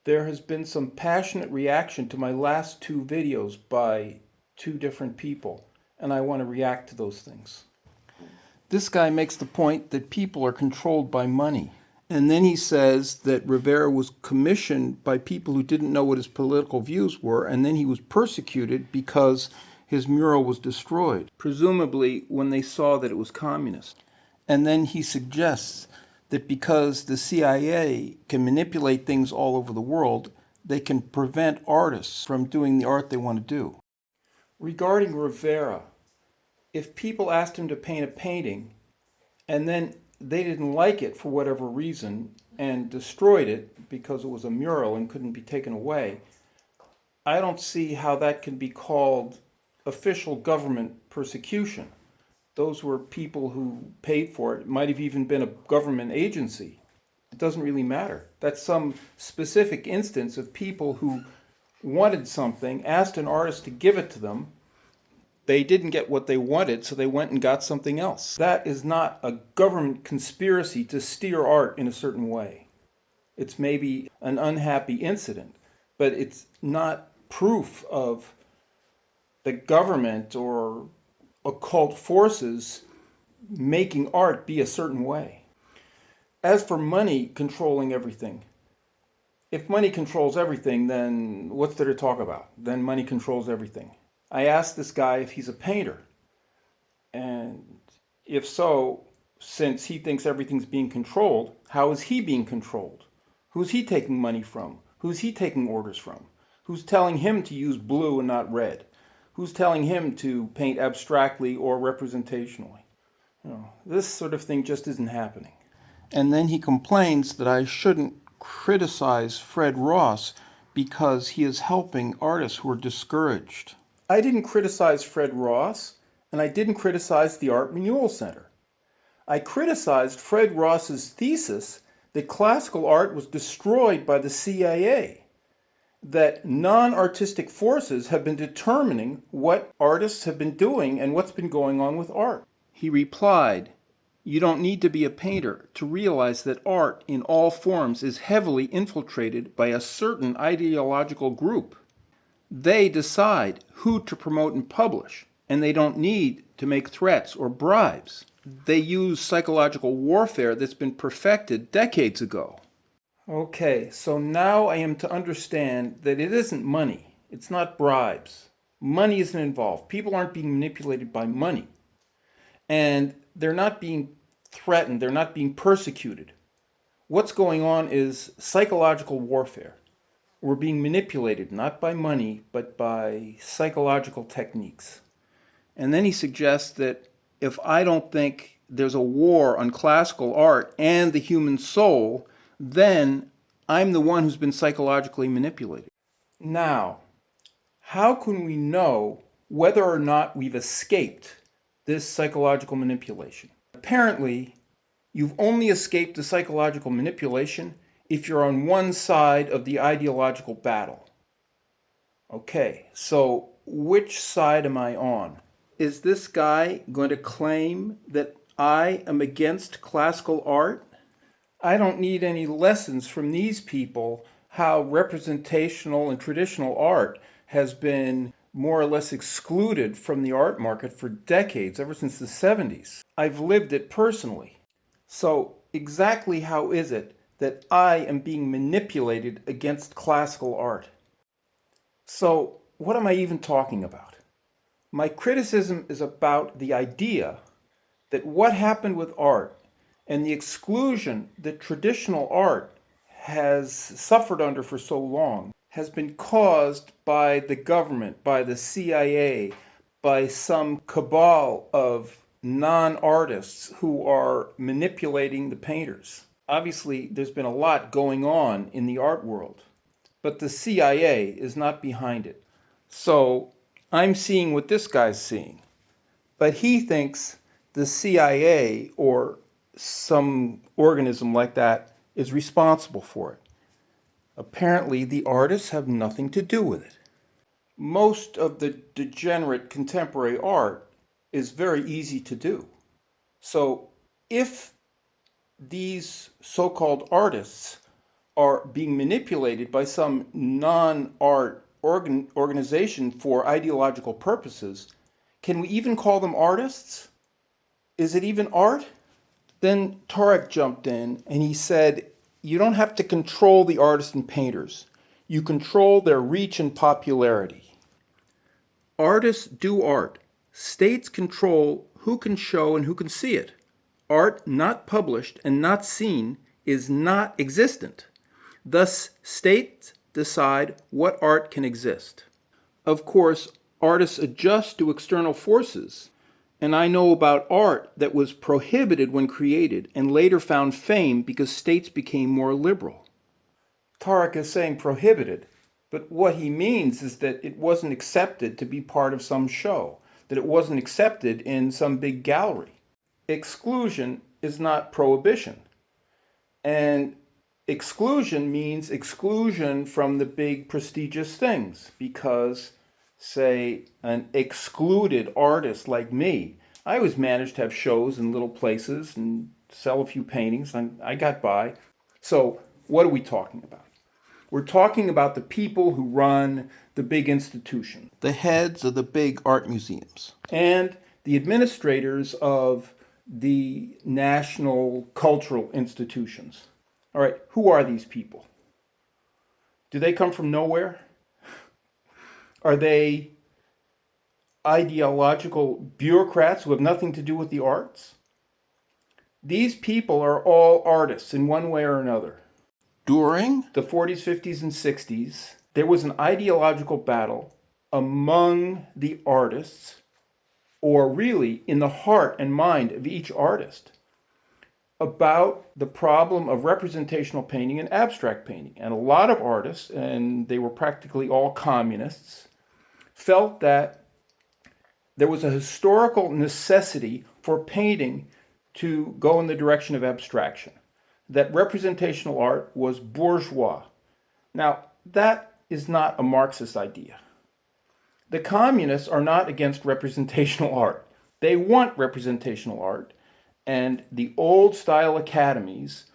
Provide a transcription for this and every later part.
There has been some passionate reaction to my last two videos by two different people, and I want to react to those things. This guy makes the point that people are controlled by money. And then he says that Rivera was commissioned by people who didn't know what his political views were, and then he was persecuted because his mural was destroyed, presumably when they saw that it was communist. And then he suggests that because the CIA can manipulate things all over the world, they can prevent artists from doing the art they want to do. Regarding Rivera, if people asked him to paint a painting and then they didn't like it for whatever reason and destroyed it because it was a mural and couldn't be taken away, I don't see how that can be called official government persecution. Those were people who paid for it. It might have even been a government agency. It doesn't really matter. That's some specific instance of people who wanted something, asked an artist to give it to them. They didn't get what they wanted, so they went and got something else. That is not a government conspiracy to steer art in a certain way. It's maybe an unhappy incident, but it's not proof of the government or occult forces making art be a certain way. As for money controlling everything, if money controls everything, then what's there to talk about? Then money controls everything. I asked this guy if he's a painter, and if so, since he thinks everything's being controlled, how is he being controlled? Who's he taking money from? Who's he taking orders from? Who's telling him to use blue and not red? Who's telling him to paint abstractly or representationally? This sort of thing just isn't happening. And then he complains that I shouldn't criticize Fred Ross because he is helping artists who are discouraged. I didn't criticize Fred Ross, and I didn't criticize the Art Renewal Center. I criticized Fred Ross's thesis that classical art was destroyed by the CIA, that non-artistic forces have been determining what artists have been doing and what's been going on with art. He replied, "You don't need to be a painter to realize that art in all forms is heavily infiltrated by a certain ideological group. They decide who to promote and publish, and they don't need to make threats or bribes. They use psychological warfare that's been perfected decades ago." Okay, so now I am to understand that it isn't money. It's not bribes. Money isn't involved. People aren't being manipulated by money. And they're not being threatened. They're not being persecuted. What's going on is psychological warfare. We're being manipulated not by money, but by psychological techniques. And then he suggests that if I don't think there's a war on classical art and the human soul, then I'm the one who's been psychologically manipulated. Now, how can we know whether or not we've escaped this psychological manipulation? Apparently, you've only escaped the psychological manipulation if you're on one side of the ideological battle. Okay, so which side am I on? Is this guy going to claim that I am against classical art? I don't need any lessons from these people how representational and traditional art has been more or less excluded from the art market for decades, ever since the 70s. I've lived it personally. So exactly how is it that I am being manipulated against classical art? So what am I even talking about? My criticism is about the idea that what happened with art and the exclusion that traditional art has suffered under for so long has been caused by the government, by the CIA, by some cabal of non-artists who are manipulating the painters. Obviously, there's been a lot going on in the art world, but the CIA is not behind it. So I'm seeing what this guy's seeing, but he thinks the CIA or some organism like that is responsible for it. Apparently, the artists have nothing to do with it. Most of the degenerate contemporary art is very easy to do. So if these so-called artists are being manipulated by some non-art organization for ideological purposes, can we even call them artists? Is it even art? Then Tarek jumped in and he said, you don't have to control the artists and painters. You control their reach and popularity. Artists do art. States control who can show and who can see it. Art not published and not seen is not existent. Thus, states decide what art can exist. Of course, artists adjust to external forces, and I know about art that was prohibited when created and later found fame because states became more liberal. Tarek is saying prohibited, but what he means is that it wasn't accepted to be part of some show, that it wasn't accepted in some big gallery. Exclusion is not prohibition. And exclusion means exclusion from the big prestigious things because, say, an excluded artist like me, I always managed to have shows in little places and sell a few paintings, and I got by. So what are we talking about? We're talking about the people who run the big institutions, the heads of the big art museums, and the administrators of the national cultural institutions. All right, who are these people? Do they come from nowhere? Are they ideological bureaucrats who have nothing to do with the arts? These people are all artists in one way or another. During the 40s, 50s, and 60s, there was an ideological battle among the artists, or really in the heart and mind of each artist, about the problem of representational painting and abstract painting. And a lot of artists, and they were practically all communists, felt that there was a historical necessity for painting to go in the direction of abstraction, that representational art was bourgeois. Now, that is not a Marxist idea. The communists are not against representational art. They want representational art, and the old style academies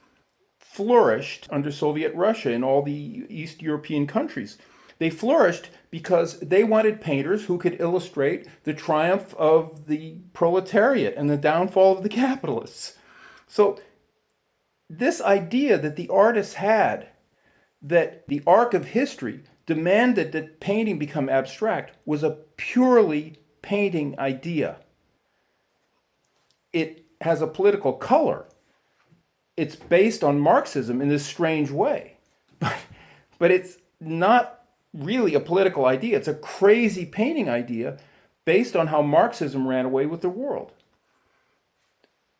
flourished under Soviet Russia in all the East European countries. They flourished because they wanted painters who could illustrate the triumph of the proletariat and the downfall of the capitalists. So this idea that the artists had, that the arc of history demanded that painting become abstract, was a purely painting idea. It has a political color. It's based on Marxism in this strange way. But it's not really a political idea. It's a crazy painting idea based on how Marxism ran away with the world.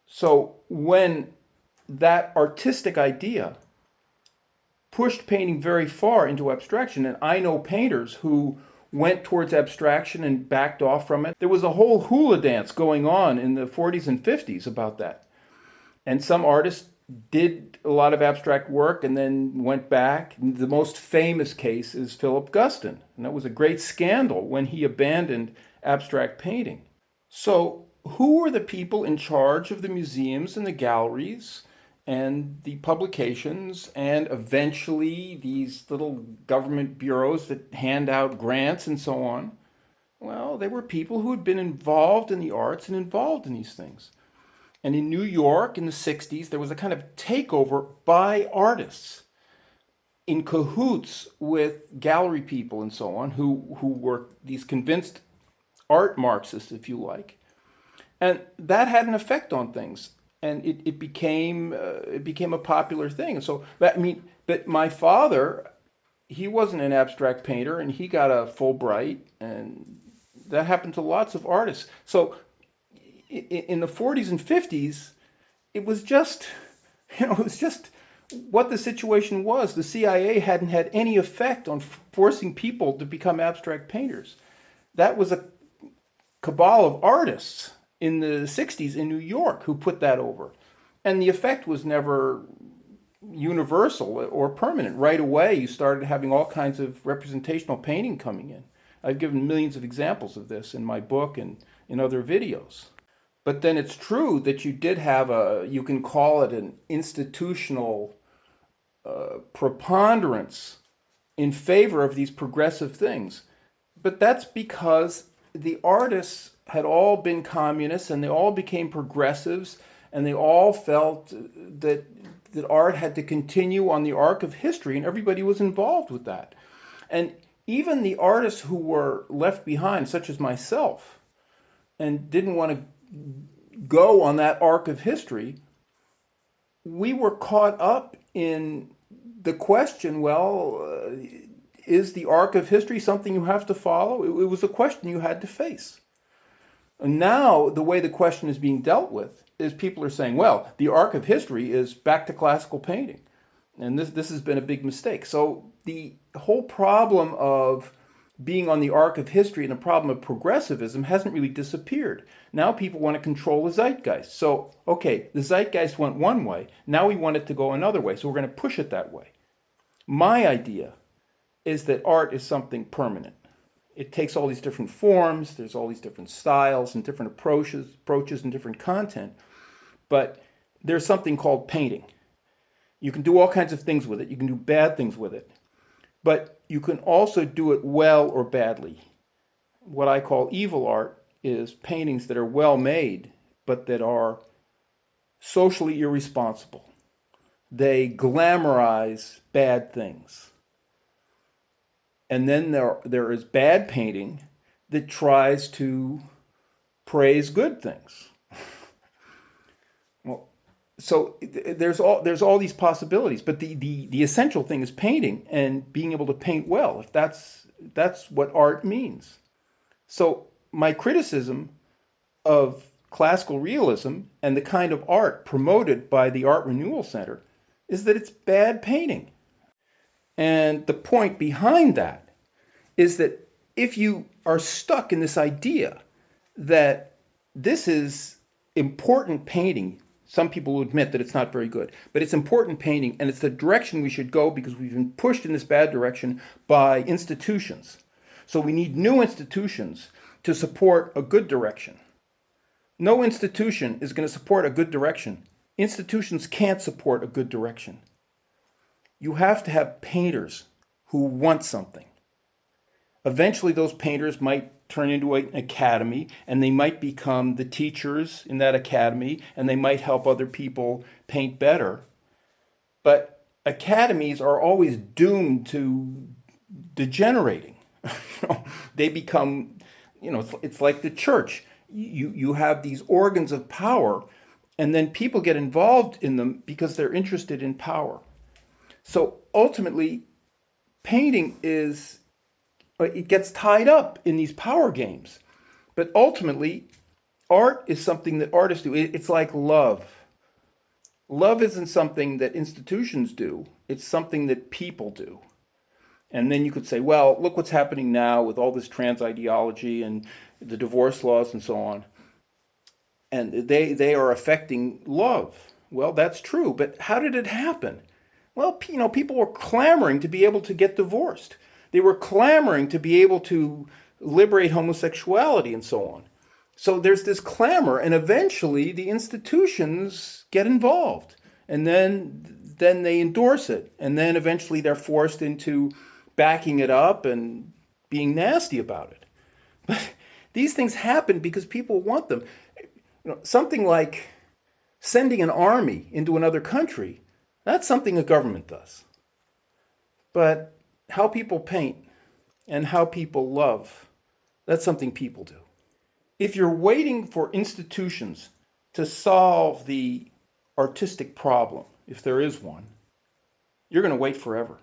So when that artistic idea pushed painting very far into abstraction, and I know painters who went towards abstraction and backed off from it. There was a whole hula dance going on in the 40s and 50s about that. And some artists did a lot of abstract work and then went back. The most famous case is Philip Guston, and that was a great scandal when he abandoned abstract painting. So who were the people in charge of the museums and the galleries and the publications and eventually these little government bureaus that hand out grants and so on? Well, they were people who had been involved in the arts and involved in these things. And in New York in the 60s, there was a kind of takeover by artists in cahoots with gallery people and so on, who were these convinced art Marxists, if you like. And that had an effect on things. And it became a popular thing. And so, but my father, he wasn't an abstract painter, and he got a Fulbright, and that happened to lots of artists. So in the 40s and 50s, it was just what the situation was. The CIA hadn't had any effect on forcing people to become abstract painters. That was a cabal of artists in the 60s in New York who put that over. And the effect was never universal or permanent. Right away, you started having all kinds of representational painting coming in. I've given millions of examples of this in my book and in other videos. But then it's true that you did have you can call it an institutional preponderance in favor of these progressive things. But that's because the artists had all been communists and they all became progressives and they all felt that art had to continue on the arc of history, and everybody was involved with that. And even the artists who were left behind, such as myself, and didn't want to go on that arc of history, we were caught up in the question, well, is the arc of history something you have to follow? It was a question you had to face. And now the way the question is being dealt with is people are saying, well, the arc of history is back to classical painting. And this has been a big mistake. So the whole problem of being on the arc of history and the problem of progressivism hasn't really disappeared. Now people want to control the zeitgeist. So, okay, the zeitgeist went one way. Now we want it to go another way. So we're going to push it that way. My idea is that art is something permanent. It takes all these different forms. There's all these different styles and different approaches and different content. But there's something called painting. You can do all kinds of things with it. You can do bad things with it. But you can also do it well or badly. What I call evil art is paintings that are well made, but that are socially irresponsible. They glamorize bad things. And then there is bad painting that tries to praise good things. Well, so there's all these possibilities, but the essential thing is painting and being able to paint well, if that's what art means. So my criticism of classical realism and the kind of art promoted by the Art Renewal Center is that it's bad painting. And the point behind that is that if you are stuck in this idea that this is important painting, some people will admit that it's not very good, but it's important painting and it's the direction we should go because we've been pushed in this bad direction by institutions. So we need new institutions to support a good direction. No institution is going to support a good direction. Institutions can't support a good direction. You have to have painters who want something. Eventually those painters might turn into an academy, and they might become the teachers in that academy, and they might help other people paint better. But academies are always doomed to degenerating. They become, it's like the church. You have these organs of power, and then people get involved in them because they're interested in power. So ultimately, painting it gets tied up in these power games. But ultimately, art is something that artists do. It's like love. Love isn't something that institutions do. It's something that people do. And then you could say, well, look what's happening now with all this trans ideology and the divorce laws and so on. And they are affecting love. Well, that's true. But how did it happen? Well, people were clamoring to be able to get divorced. They were clamoring to be able to liberate homosexuality and so on. So there's this clamor, and eventually the institutions get involved. And then they endorse it. And then eventually they're forced into backing it up and being nasty about it. But these things happen because people want them. Something like sending an army into another country, that's something a government does. But how people paint and how people love, that's something people do. If you're waiting for institutions to solve the artistic problem, if there is one, you're going to wait forever.